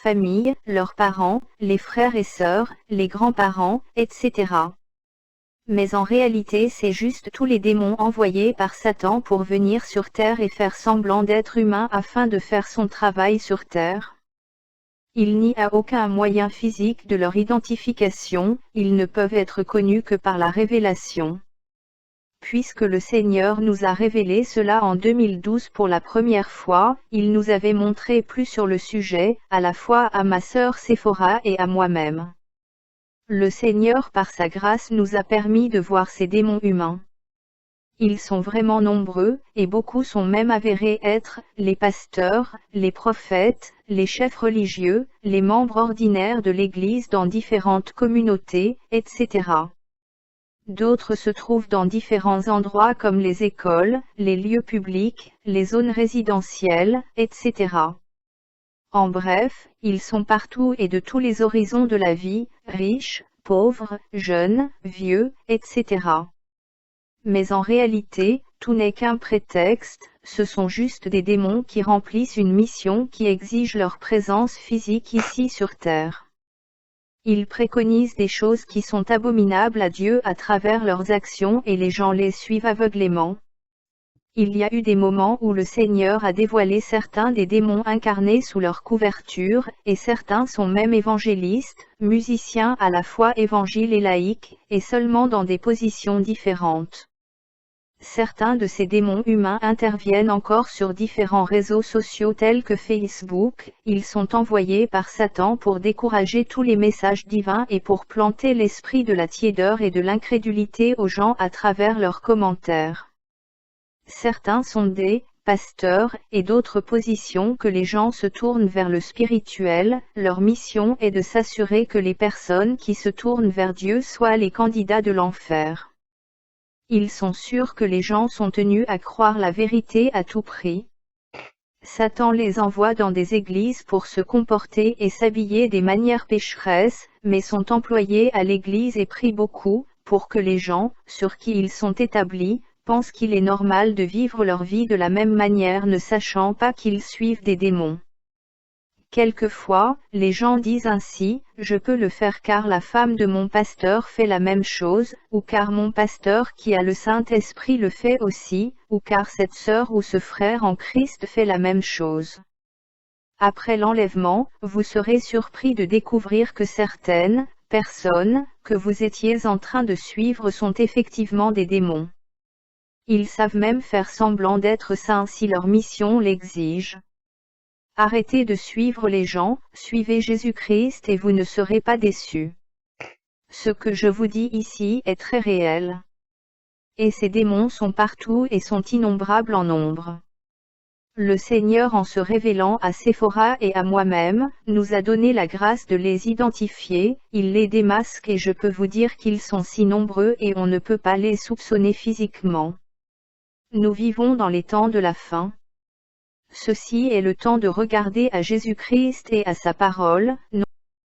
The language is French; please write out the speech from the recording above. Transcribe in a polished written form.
famille, leurs parents, les frères et sœurs, les grands-parents, etc. Mais en réalité c'est juste tous les démons envoyés par Satan pour venir sur terre et faire semblant d'être humains afin de faire son travail sur terre. Il n'y a aucun moyen physique de leur identification, ils ne peuvent être connus que par la révélation. Puisque le Seigneur nous a révélé cela en 2012 pour la première fois, il nous avait montré plus sur le sujet, à la fois à ma sœur Séphora et à moi-même. Le Seigneur par sa grâce nous a permis de voir ces démons humains. Ils sont vraiment nombreux, et beaucoup sont même avérés être les pasteurs, les prophètes, les chefs religieux, les membres ordinaires de l'Église dans différentes communautés, etc. D'autres se trouvent dans différents endroits comme les écoles, les lieux publics, les zones résidentielles, etc. En bref, ils sont partout et de tous les horizons de la vie, riches, pauvres, jeunes, vieux, etc. Mais en réalité, tout n'est qu'un prétexte, ce sont juste des démons qui remplissent une mission qui exige leur présence physique ici sur Terre. Ils préconisent des choses qui sont abominables à Dieu à travers leurs actions et les gens les suivent aveuglément. Il y a eu des moments où le Seigneur a dévoilé certains des démons incarnés sous leur couverture, et certains sont même évangélistes, musiciens à la fois évangiles et laïcs, et seulement dans des positions différentes. Certains de ces démons humains interviennent encore sur différents réseaux sociaux tels que Facebook, ils sont envoyés par Satan pour décourager tous les messages divins et pour planter l'esprit de la tiédeur et de l'incrédulité aux gens à travers leurs commentaires. Certains sont des pasteurs et d'autres positions que les gens se tournent vers le spirituel, leur mission est de s'assurer que les personnes qui se tournent vers Dieu soient les candidats de l'enfer. Ils sont sûrs que les gens sont tenus à croire la vérité à tout prix. Satan les envoie dans des églises pour se comporter et s'habiller des manières pécheresses, mais sont employés à l'église et prient beaucoup, pour que les gens, sur qui ils sont établis, pensent qu'il est normal de vivre leur vie de la même manière ne sachant pas qu'ils suivent des démons. Quelquefois, les gens disent ainsi, je peux le faire car la femme de mon pasteur fait la même chose, ou car mon pasteur qui a le Saint-Esprit le fait aussi, ou car cette sœur ou ce frère en Christ fait la même chose. Après l'enlèvement, vous serez surpris de découvrir que certaines personnes que vous étiez en train de suivre sont effectivement des démons. Ils savent même faire semblant d'être saints si leur mission l'exige. Arrêtez de suivre les gens, suivez Jésus-Christ et vous ne serez pas déçus. Ce que je vous dis ici est très réel. Et ces démons sont partout et sont innombrables en nombre. Le Seigneur en se révélant à Séphora et à moi-même, nous a donné la grâce de les identifier, il les démasque et je peux vous dire qu'ils sont si nombreux et on ne peut pas les soupçonner physiquement. Nous vivons dans les temps de la fin. Ceci est le temps de regarder à Jésus-Christ et à sa parole, non